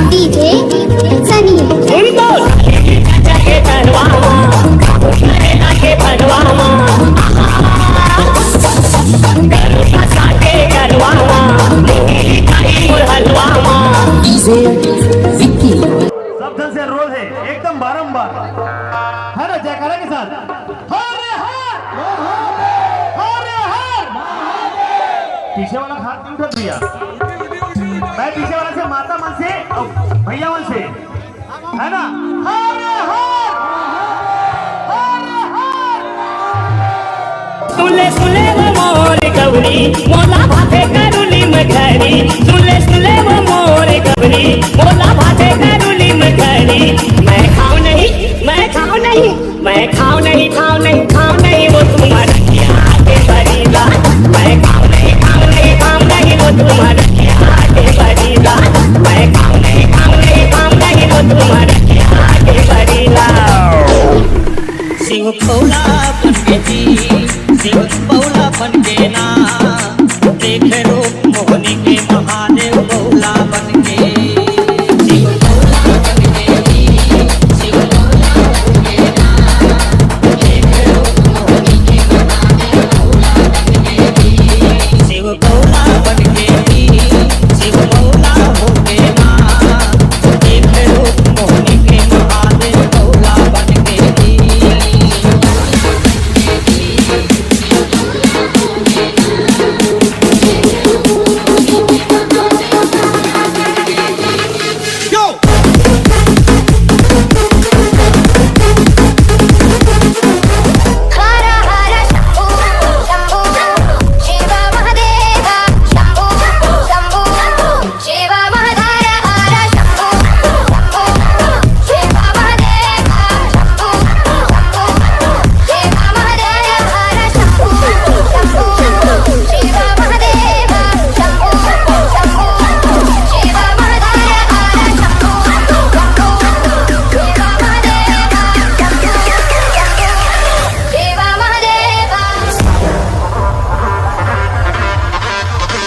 DJ Sunny सब ढंग से रोल है एकदम बारंबार है ना जयकारा के साथ पीछे वाला हाथ नहीं उठा दिया मैं पीछे वाला से माता मन से भैया मन से है ना सुले सुले वो मोर गौरी मोला भाते करुली मखरी सुले सुले वो मोर गौरी मोला भाते करुली मखरी मैं खाऊं नहीं वो तुम्हारा आगे बरीला मैं खाऊं नहीं वो तुम्हारा आगे बरीला मैं खाऊं नहीं वो तुम्हारा आगे बरीला शिव पौला बनके जी शिव पौला बनके ना देख रूप मोहनी के महादेव पौला बनके शिव पौला बनके जी शिव पौला बनके ना देख रूप मोहनी के महादेव पौला बनके जी शिव पौला बनके जी शिव पौला होके ना देख रूप मोहनी के महादेव पौला बनके जी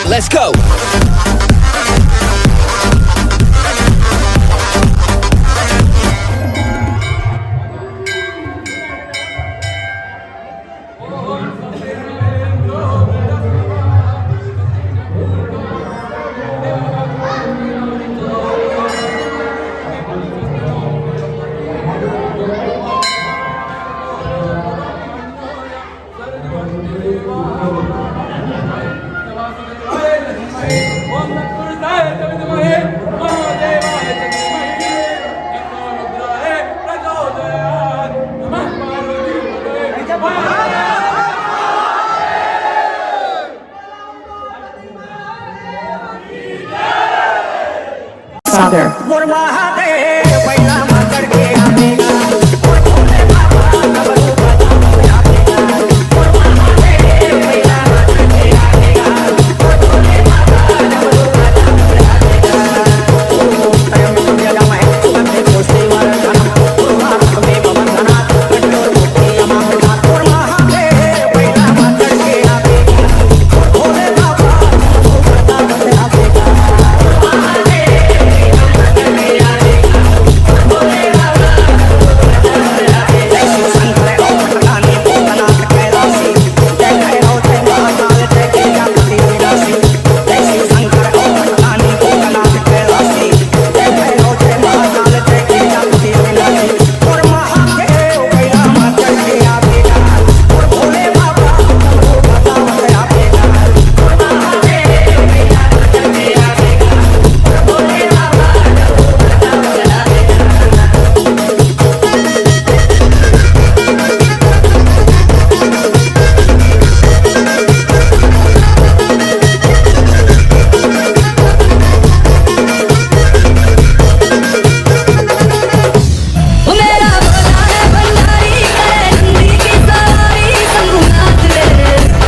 Let's go. Hey. father. मोर महादेव पहिला मातर के आवेगा मोर भोले बाबा डमरू बजावे आवेगा मोर महादेव पहिला मातर के आवेगा मोर भोले बाबा डमरू बजावे आवेगा तयम सुनिया मैं कंधे कोसे वरदान पूर्वार्थ में बंधना कंठोर मुक्ति अमामना मोर महादेव पहिला मातर के आवेगा मोर भोले बाबा डमरू बजावे आवेगा मेरा भोला है भंडारी करे नंदी की सवारी शंभुनाथ रे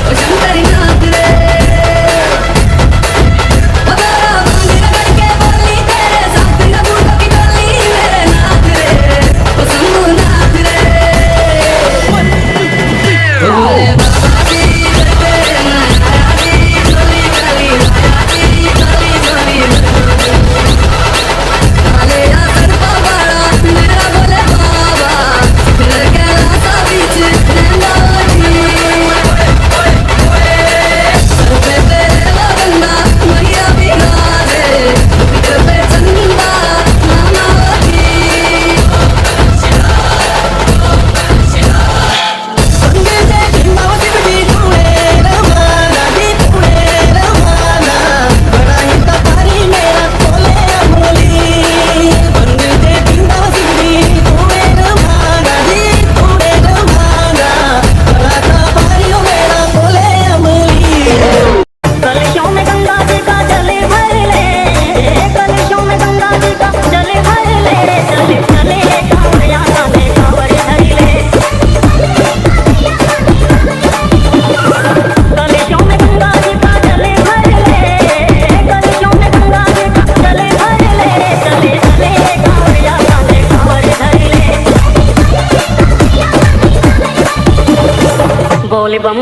ओ शंकरनाथ रे ओ तेरा मंदिर करके बोली तेरे साथ न बूढ़ों की टोली मेरे नाथ रे ओ शंभुनाथ रे भोले बाबा की करके माया की टोली करी माया की टोली करी काले आसर पवाड़ा मेरा भोले बाबा फिर के रास्ता बीच नंदानी सर पे तेरे लगना मैया बिना रे फिर पे चंदा नाना की संगे दे बिंदाव सिकड़ी तूने रमाना दी तूने रमाना बड़ा ही कपारी मेरा खोले अमोली संगे दे बिंदाव सिकड़ी तूने रमाना दी तूने रमाना बड़ा कपारी मेरा खोले अमोली कलशों में गंगा जी का जल भर ले कलशों में गंगा जी का जल भर ले चले चले कांवरिया कांधे कांवर धर ले कलशों में गंगा जी का जल भर ले कलशों में गंगा जी का जल भर ले चले चले कांवरिया कांधे कांवर धर ले बोल बम